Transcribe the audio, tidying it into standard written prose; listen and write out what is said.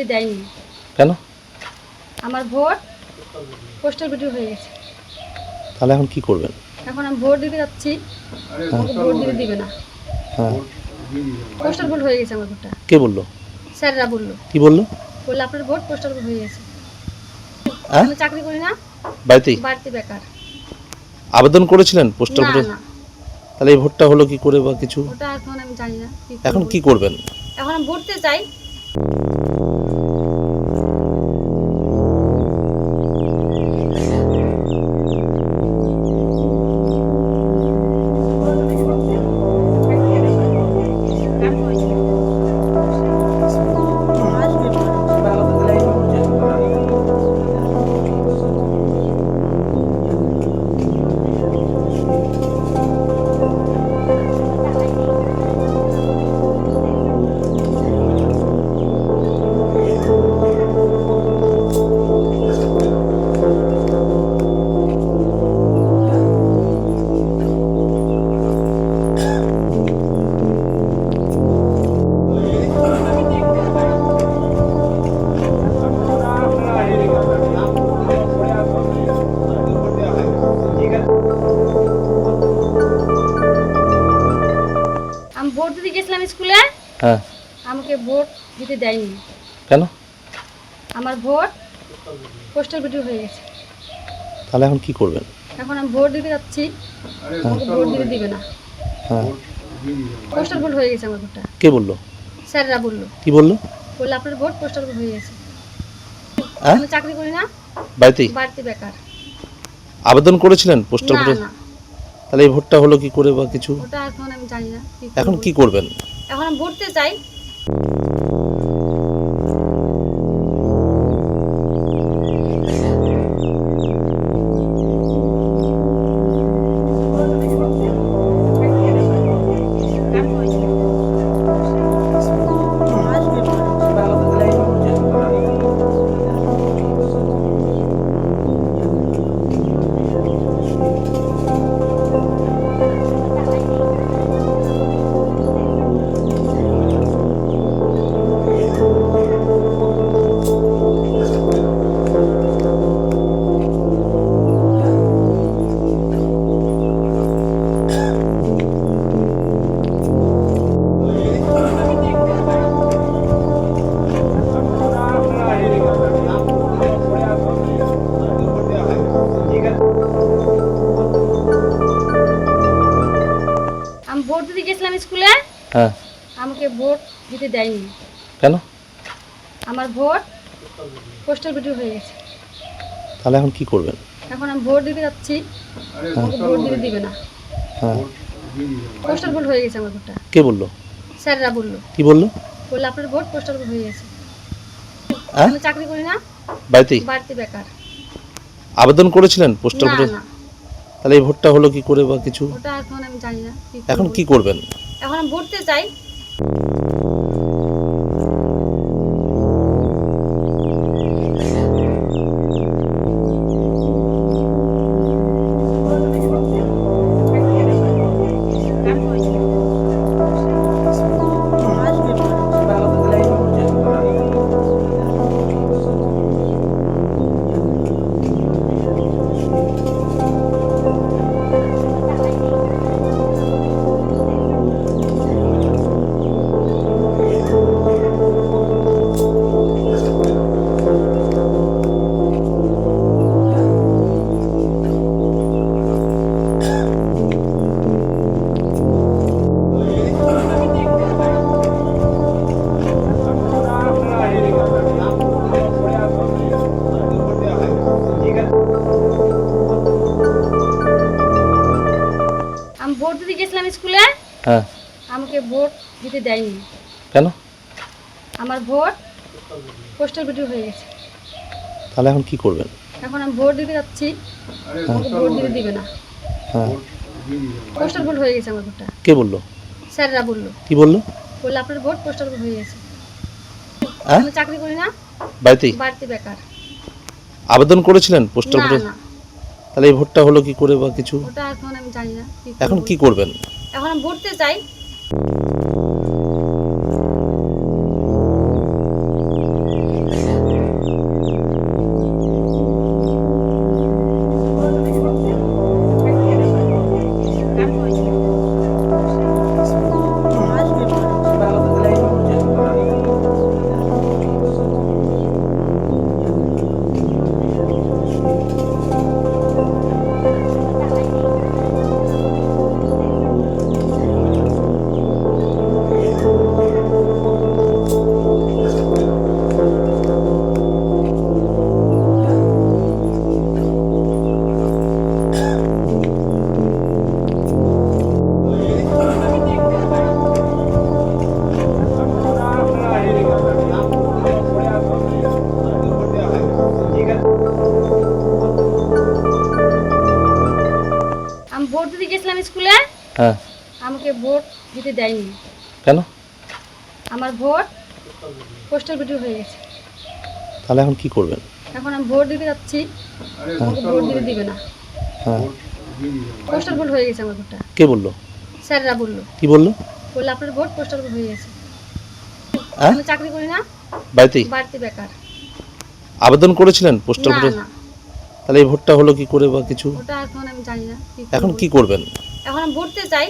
দিতে দেয়নি। কেন? আমার ভোট পোস্টাল ভোট হয়ে গেছে। তাহলে এখন কি করবেন? এখন আমি ভোট দিতে যাচ্ছি, আমাকে ভোট দিতে দিবে না। হ্যাঁ, পোস্টাল ভোট হয়ে গেছে আমার ভোটটা। কে বললো? স্যাররা বললো কি বললো? আপনার ভোট পোস্টাল ভোট হয়ে গেছে। হ্যাঁ, আমি চাকরি করি না, বাড়িতেই বাড়িতে বেকার। আবেদন করেছিলেন পোস্টাল না ভোটে? না, তাহলে এই ভোটটা হলো কি করে বা কিছু? ওটা এখন আমি জানি না এখন করবো। কি করবেন? এখন আমি ভোটতে চাই। আমি ভোট দিতে গেছিলাম স্কুলে, হ্যাঁ, আমাকে ভোট দিতে দেয়নি। কেন? আমার ভোট পোস্টাল ভোট হয়ে গেছে। তাহলে এখন কি করবেন? এখন আমি ভোট দিতে যাচ্ছি, আমাকে ভোট দিতে দিবে না। হ্যাঁ, পোস্টাল ভোট হয়ে গেছে আমার ভোটটা। কে বললো? স্যাররা বললো কি বললো? আপনার ভোট পোস্টাল ভোট হয়ে গেছে। হ্যাঁ, আমি চাকরি করি না, বাড়িতেই বাড়িতে বেকার। আবেদন করেছিলেন পোস্টাল না ভোটে? না, তাহলে এই ভোটটা হলো কি করে বা কিছু? ওটা এখন আমি জানি না এখন করবো। কি করবেন? এখন আমি ভোটতে চাই। আমি ভোট দিতে গেছিলাম স্কুলে, হ্যাঁ, আমাকে ভোট দিতে দেয়নি। কেন? আমার ভোট পোস্টাল ভোট হয়ে গেছে। তাহলে এখন কি করবেন? এখন আমি ভোট দিতে যাচ্ছি, আমাকে ভোট দিতে দিবে না। হ্যাঁ, পোস্টাল ভোট হয়ে গেছে আমার ভোটটা। কে বললো? স্যাররা বললো কি বললো? আপনার ভোট পোস্টাল ভোট হয়ে গেছে। হ্যাঁ, আমি চাকরি করি না, বাড়িতেই বাড়িতে বেকার। আবেদন করেছিলেন পোস্টাল না ভোটে? না, তাহলে এই ভোটটা হলো কি করে বা কিছু? ওটা এখন আমি জানি না এখন করবো। কি করবেন? এখন আমি ভোটতে চাই। আমি ভোট দিতে গেছিলাম স্কুলে, হ্যাঁ, আমাকে ভোট দিতে দেয়নি। কেন? আমার ভোট পোস্টাল ভোট হয়ে গেছে। তাহলে এখন কি করবেন? এখন আমি ভোট দিতে যাচ্ছি, আমাকে ভোট দিতে দিবে না। হ্যাঁ, পোস্টাল ভোট হয়ে গেছে আমার ভোটটা। কে বললো? স্যাররা বললো কি বললো? আপনার ভোট পোস্টাল ভোট হয়ে গেছে। হ্যাঁ, আমি চাকরি করি না, বাড়িতেই বাড়িতে বেকার। আবেদন করেছিলেন পোস্টাল না ভোটে? না, তাহলে এই ভোটটা হলো কি করে বা কিছু? ওটা এখন আমি জানি না এখন করবো। কি করবেন? এখন আমি ভোটতে চাই। হ্যাঁ, আমাকে ভোট দিতে দেয়নি। কেন? আমার ভোট পোস্টাল ভোট হয়ে গেছে। তাহলে এখন কি করবেন? এখন আমি ভোট দিতে যাচ্ছি, আমাকে ভোট দিতে দিবে না। হ্যাঁ, পোস্টাল ভোট হয়ে গেছে আমার ভোটটা। কে বললো? স্যাররা বললো কি বললো? আপনার ভোট পোস্টাল ভোট হয়ে গেছে। হ্যাঁ, আমি চাকরি করি না, বাড়িতেই বাড়িতে বেকার। আবেদন করেছিলেন পোস্টাল না ভোটে? না, তাহলে এই ভোটটা হলো কি করে বা কিছু? ওটা এখন আমি জানি না এখন করবো। কি করবেন? এখন আমি ভোটতে চাই।